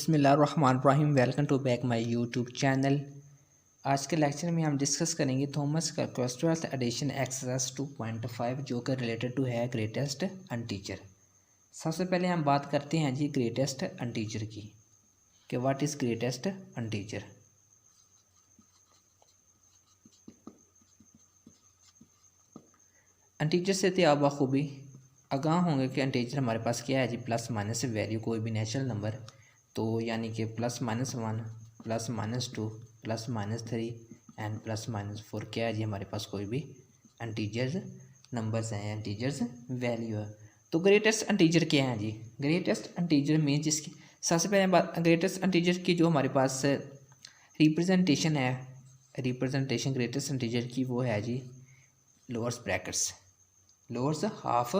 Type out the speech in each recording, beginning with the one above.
बिस्मिल्लाहिर्रहमानिर्रहीम। Welcome to back my YouTube channel. आज के लेक्चर में हम डिस्कस करेंगे Thomas calculus 12th addition exercise 2.5 जो कि रिलेटेड टू है ग्रेटेस्ट अनटीजर। सबसे पहले हम बात करते हैं जी ग्रेटेस्ट अनटीजर की कि व्हाट इज़ ग्रेटेस्ट अनटीजर। अनटीजर से तो आप बखूबी आगाह होंगे कि अनटीजर हमारे पास क्या है जी, प्लस माइनस वैल्यू कोई भी नेचुरल नंबर, तो यानी कि +-1 +-2 +-3 एंड +-4 क्या है जी हमारे पास कोई भी अनटीजर्स नंबर्स हैं, अनटीजर्स वैल्यू है। तो ग्रेटेस्ट अनटीजर क्या है जी? ग्रेटेस्ट अनटीजर मीन जिसकी सबसे पहले बात ग्रेटेस्ट अनटीजर की जो हमारे पास रिप्रेजेंटेशन है, रिप्रेजेंटेशन ग्रेटेस्ट अनटीजर की वो है जी lowers brackets, lowers half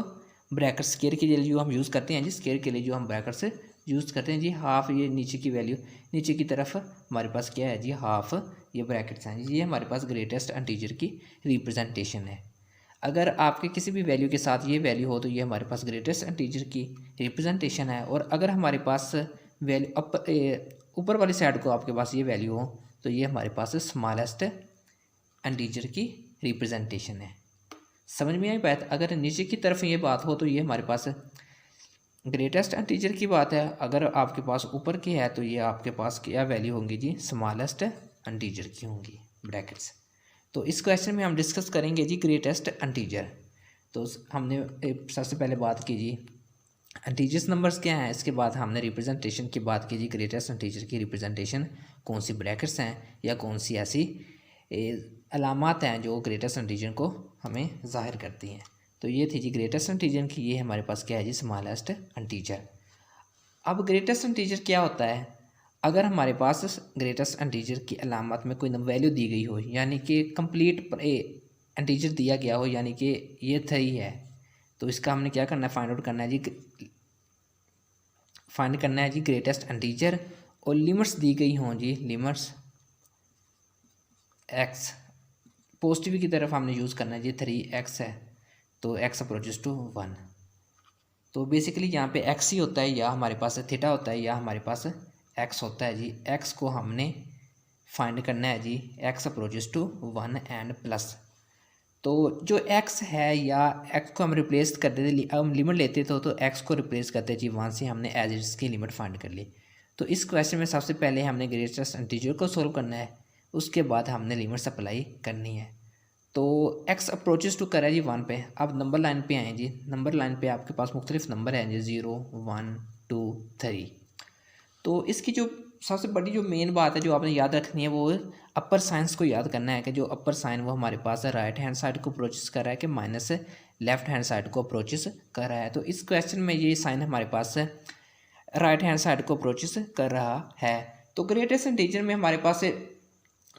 bracket. Square के लिए जो हम यूज़ करते हैं जी, स्केयर के लिए जो हम ब्रैकेट्स यूज़ करते हैं जी, हाफ ये नीचे की वैल्यू नीचे की तरफ हमारे पास क्या है जी, हाफ ये ब्रैकेट्स हैं जी, ये हमारे पास ग्रेटेस्ट अनटीजर की रिप्रेजेंटेशन है। अगर आपके किसी भी वैल्यू के साथ ये वैल्यू हो तो ये हमारे पास ग्रेटेस्ट अनटीजर की रिप्रेजेंटेशन है। और अगर हमारे पास वैल्यू ऊपर वाली साइड को आपके पास ये वैल्यू हो तो ये हमारे पास स्मॉलेस्ट अनटीजर की रिप्रेजेंटेशन है। समझ में आई बात? अगर नीचे की तरफ ये बात हो तो ये हमारे पास ग्रेटेस्ट अनटीजर की बात है। अगर आपके पास ऊपर की है तो ये आपके पास क्या वैल्यू होंगी जी, स्मॉलेस्ट अनटीजर की होंगी ब्रैकेट्स। तो इस क्वेश्चन में हम डिस्कस करेंगे जी ग्रेटेस्ट अनटीजर। तो हमने सबसे पहले बात की जी अनटीजर्स नंबर्स क्या हैं, इसके बाद हमने रिप्रेजेंटेशन की बात की जी, ग्रेटेस्ट अनटीजर की रिप्रेजेंटेशन कौन सी ब्रैकेट्स हैं या कौन सी ऐसी अलामात हैं जो ग्रेटेस्ट अनटीजर को हमें ज़ाहिर करती हैं। तो ये थी जी ग्रेटेस्ट अनटीजर की, ये हमारे पास क्या है जी, स्मॉलेस्ट अनटीजर। अब ग्रेटेस्ट अनटीजर क्या होता है? अगर हमारे पास ग्रेटेस्ट अनटीजर की अलामत में कोई वैल्यू दी गई हो, यानी कि कंप्लीट अनटीजर दिया गया हो, यानी कि ये 3 है, तो इसका हमने क्या करना है, फाइंड आउट करना है जी, फाइंड करना है जी ग्रेटेस्ट अनटीजर। और लिमिट्स दी गई हों जी, लिमिट्स एक्स पॉजिटिव की तरफ हमने यूज़ करना है जी, 3x है तो x अप्रोचेस टू 1। तो बेसिकली यहाँ पे x ही होता है, या हमारे पास थीटा होता है, या हमारे पास x होता है जी। x को हमने फाइंड करना है जी, x approaches to 1 and plus. तो जो x है या x को हम रिप्लेस करते थे, हम लिमिट लेते थे तो x को रिप्लेस करते जी 1 से, हमने एज इसकी लिमिट फाइंड कर ली। तो इस क्वेश्चन में सबसे पहले हमने ग्रेटेस्ट अनटीजर को सोल्व करना है, उसके बाद हमने लिमिट्स अप्लाई करनी है। तो x अप्रोचेस टू करा जी 1 पे। अब नंबर लाइन पे आए जी, नंबर लाइन पे आपके पास मुख्तलिफ नंबर हैं जी, 0 1 2 3। तो इसकी जो सबसे बड़ी जो मेन बात है जो आपने याद रखनी है वो अपर साइंस को याद करना है कि जो अपर साइन वो हमारे पास है राइट हैंड साइड को अप्रोचेस कर रहा है कि माइनस लेफ्ट हैंड साइड को अप्रोचेस कर रहा है। तो इस क्वेश्चन में ये साइन हमारे पास राइट हैंड साइड को अप्रोचेस कर रहा है। तो ग्रेटेस्ट अनटीजर में हमारे पास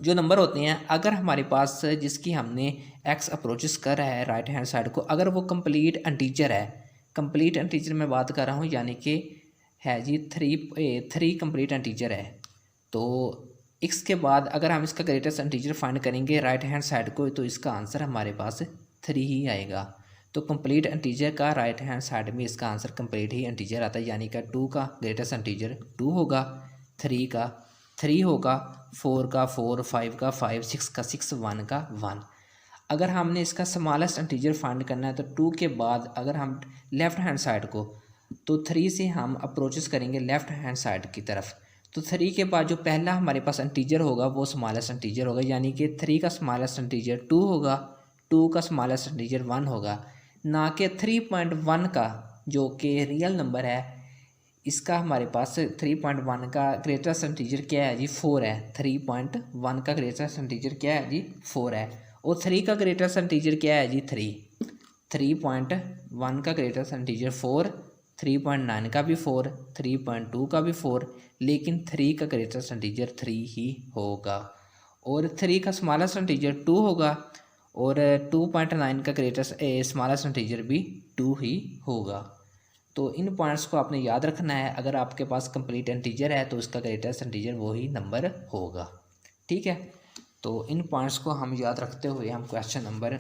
जो नंबर होते हैं, अगर हमारे पास जिसकी हमने x अप्रोचेस कर रहा है राइट हैंड साइड को, अगर वो कंप्लीट अनटीजर है, कंप्लीट अनटीजर में बात कर रहा हूँ, यानी कि है जी 3 कंप्लीट अनटीजर है, तो x के बाद अगर हम इसका ग्रेटेस्ट अनटीजर फाइंड करेंगे राइट हैंड साइड को, तो इसका आंसर हमारे पास 3 ही आएगा। तो कंप्लीट अनटीजर का राइट हैंड साइड में इसका आंसर कंप्लीट ही अनटीजर आता है, यानी कि 2 का ग्रेटेस्ट अनटीजर 2 होगा, 3 का 3 होगा, 4 का 4, 5 का 5, 6 का 6, 1 का 1। अगर हमने इसका स्मॉलेस्ट अनटीजर फाइंड करना है तो 2 के बाद अगर हम लेफ़्ट हैंड साइड को, तो 3 से हम अप्रोचेस करेंगे लेफ़्ट हैंड साइड की तरफ। तो 3 के बाद जो पहला हमारे पास अनटीजर होगा वो स्मॉलेस्ट अनटीजर होगा, यानी कि 3 का स्मॉलेस्ट अनटीजर 2 होगा, 2 का स्मॉलेस्ट अनटीजर 1 होगा, ना कि 3.1 का जो कि रियल नंबर है, इसका हमारे पास 3.1 का ग्रेटेस्ट अनटीजर क्या है जी, 4 है। 3.1 का ग्रेटेस्ट अनटीजर क्या है जी, 4 है। और 3 का ग्रेटेस्ट अनटीजर क्या है जी, 3। 3.1 का ग्रेटेस्ट अनटीजर 4, 3.9 का भी 4, 3.2 का भी 4, लेकिन 3 का ग्रेटेस्ट अनटीजर 3 ही होगा। और 3 का स्मॉलेस्ट अनटीजर 2 होगा, और 2.9 का ग्रेटेस्ट स्मॉलेस्ट अनटीजर भी 2 ही होगा। तो इन पॉइंट्स को आपने याद रखना है। अगर आपके पास कंप्लीट अनटीजर है तो इसका ग्रेटेस्ट अनटीजर वही नंबर होगा, ठीक है। तो इन पॉइंट्स को हम याद रखते हुए हम क्वेश्चन नंबर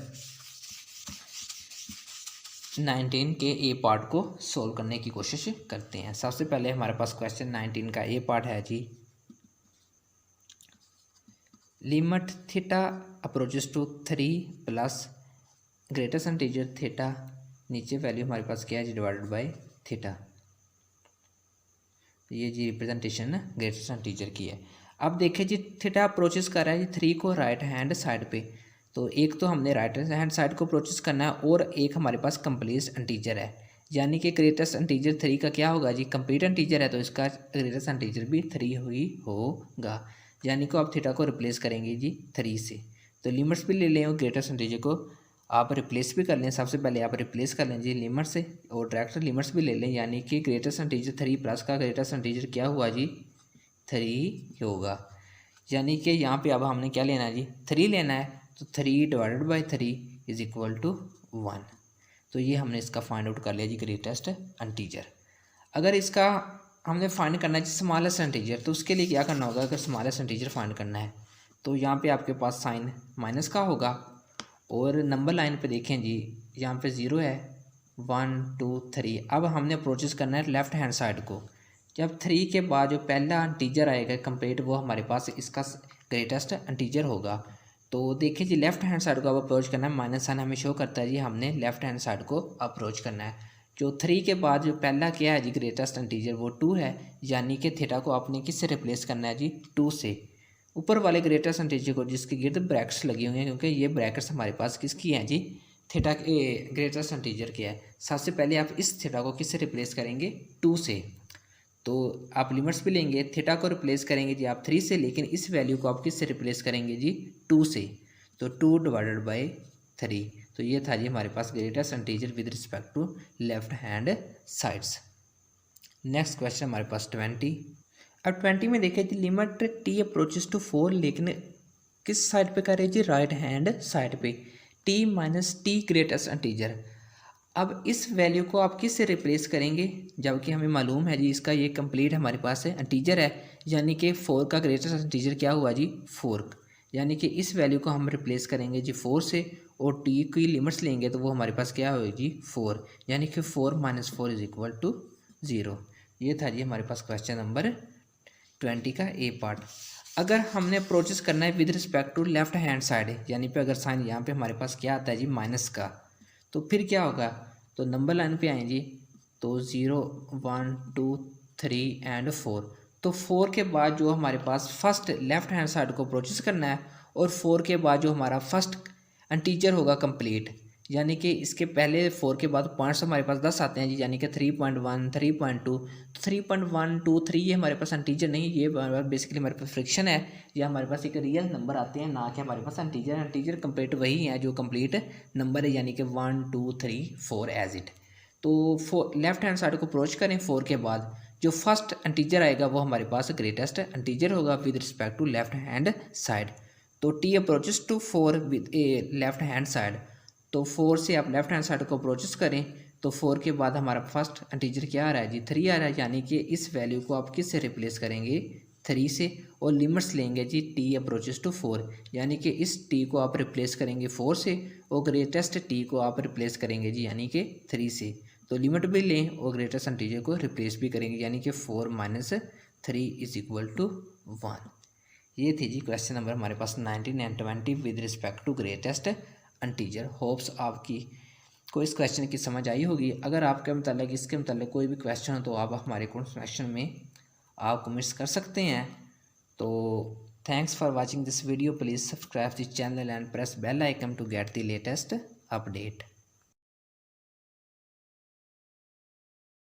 19 के ए पार्ट को सोल्व करने की कोशिश करते हैं। सबसे पहले हमारे पास क्वेश्चन 19 का ए पार्ट है जी, limit theta approaches to 3 plus greatest integer theta, नीचे वैल्यू हमारे पास क्या है जी, डिवाइडेड बाय थीटा। ये जी रिप्रेजेंटेशन ग्रेटेस्ट इंटीजर की है। अब देखिए जी, थीटा अप्रोचेस कर रहा है जी 3 को राइट हैंड साइड पे, तो एक तो हमने राइट हैंड साइड को अप्रोचेस करना है और एक हमारे पास कंप्लीट इंटीजर है, यानी कि ग्रेटेस्ट इंटीजर 3 का क्या होगा जी, कंप्लीट इंटीजर है तो इसका ग्रेटेस्ट इंटीजर भी 3 ही होगा, यानी कि आप थीटा को रिप्लेस करेंगे जी 3 से। तो लिमिट्स भी ले लें और ग्रेटेस्ट इंटीजर को आप रिप्लेस भी कर लें। सबसे पहले आप रिप्लेस कर लें जी लिमिट से और डायरेक्ट लिमिट्स भी ले लें, यानी कि ग्रेटेस्ट इंटीजर 3 प्लस का ग्रेटेस्ट इंटीजर क्या हुआ जी, 3 होगा, यानी कि यहाँ पे अब हमने क्या लेना है जी, 3 लेना है, तो 3 divided by 3 is equal to 1। तो ये हमने इसका फाइंड आउट कर लिया जी ग्रेटेस्ट इंटीजर। अगर इसका हमने फाइंड करना है जी स्मॉलेस्ट इंटीजर, तो उसके लिए क्या करना होगा, अगर स्मॉलेस्ट इंटीजर फाइंड करना है तो यहाँ पे आपके पास साइन माइनस का होगा और नंबर लाइन पे देखें जी, यहाँ पे 0 है, 1 2 3। अब हमने अप्रोचेस करना है लेफ़्ट हैंड साइड को, जब 3 के बाद जो पहला इंटीजर आएगा कंप्लीट, वो हमारे पास इसका ग्रेटेस्ट इंटीजर होगा। तो देखिए जी, लेफ़्ट हैंड साइड को अब अप्रोच करना है, माइनस साइन हमें शो करता है जी, हमने लेफ़्ट हैंड साइड को अप्रोच करना है। जो 3 के बाद जो पहला क्या है जी ग्रेटेस्ट इंटीजर, वो 2 है, यानी कि थीटा को आपने किससे रिप्लेस करना है जी, 2 से। ऊपर वाले ग्रेटेस्ट इंटीजर को जिसके गिर्द ब्रैकेट्स लगी हुई हैं, क्योंकि ये ब्रैकेट्स हमारे पास किसकी हैं जी, थीटा के ग्रेटेस्ट इंटीजर के है। सबसे पहले आप इस थीटा को किससे रिप्लेस करेंगे, 2 से। तो आप लिमिट्स भी लेंगे, थीटा को रिप्लेस करेंगे जी आप 3 से, लेकिन इस वैल्यू को आप किससे रिप्लेस करेंगे जी, 2 से। तो 2 डिवाइडेड बाई 3, तो ये था जी हमारे पास greatest integer with respect to left hand sides. Next question हमारे पास 20। अब 20 में देखें जी, लिमिट टी अप्रोचेस टू 4, लेकिन किस साइड पे कर रहे जी, राइट हैंड साइड पे, T minus T greatest integer. अब इस वैल्यू को आप किससे रिप्लेस करेंगे, जबकि हमें मालूम है जी इसका ये कंप्लीट हमारे पास है इंटीजर है, यानी कि 4 का ग्रेटेस्ट इंटीजर क्या हुआ जी, 4, यानी कि इस वैल्यू को हम रिप्लेस करेंगे जी 4 से और टी की लिमिट्स लेंगे तो वो हमारे पास क्या होगी जी, 4, यानी कि 4 माइनस 4 इज इक्वल टू 0। ये था जी हमारे पास क्वेश्चन नंबर 20 का ए पार्ट। अगर हमने अप्रोचेस करना है with respect to left hand side, यानी पे अगर साइन यहाँ पे हमारे पास क्या आता है जी, माइनस का, तो फिर क्या होगा, तो नंबर लाइन पे आए जी, तो 0 1 2 3 एंड 4। तो 4 के बाद जो हमारे पास फर्स्ट लेफ्ट हैंड साइड को अप्रोचेस करना है और 4 के बाद जो हमारा फर्स्ट इंटीजर होगा कंप्लीट, यानी कि इसके पहले 4 के बाद पॉइंट्स हमारे पास 10 आते हैं जी, यानी कि 3.1 3.2। तो 3.123 ये हमारे पास इंटीजर नहीं, ये बेसिकली हमारे पास फ्रिक्शन है, या हमारे पास एक रियल नंबर आते हैं, ना कि हमारे पास इंटीजर कंप्लीट वही है जो कंप्लीट नंबर है, यानी कि 1 2 3 4 एज इट। तो लेफ्ट हैंड साइड को अप्रोच करें 4 के बाद, जो फर्स्ट इंटीजर आएगा वो हमारे पास ग्रेटेस्ट इंटीजर होगा with respect to left hand side. तो T approaches to 4 with a left hand side, तो 4 से आप लेफ्ट हैंड साइड को अप्रोचेस करें तो 4 के बाद हमारा फर्स्ट इंटीजर क्या आ रहा है जी, 3 आ रहा है, यानी कि इस वैल्यू को आप किस से रिप्लेस करेंगे, 3 से, और लिमिट्स लेंगे जी टी अप्रोचेस टू 4, यानी कि इस टी को आप रिप्लेस करेंगे 4 से और ग्रेटेस्ट टी को आप रिप्लेस करेंगे जी, यानी कि 3 से। तो लिमिट भी लें और ग्रेटेस्ट इंटीजर को रिप्लेस भी करेंगे, यानी कि 4 माइनस 3 इज इक्वल टू 1। ये थी जी क्वेश्चन नंबर हमारे पास 19 and 20 with respect to greatest integer. Hopes आपकी को इस क्वेश्चन की समझ आई होगी। अगर आपके मतलब इसके मतलब कोई भी क्वेश्चन हो तो आप हमारे कमेंट सेक्शन में आप कमेंट्स कर सकते हैं। तो thanks for watching this video, please subscribe this channel and press bell icon to get the latest update.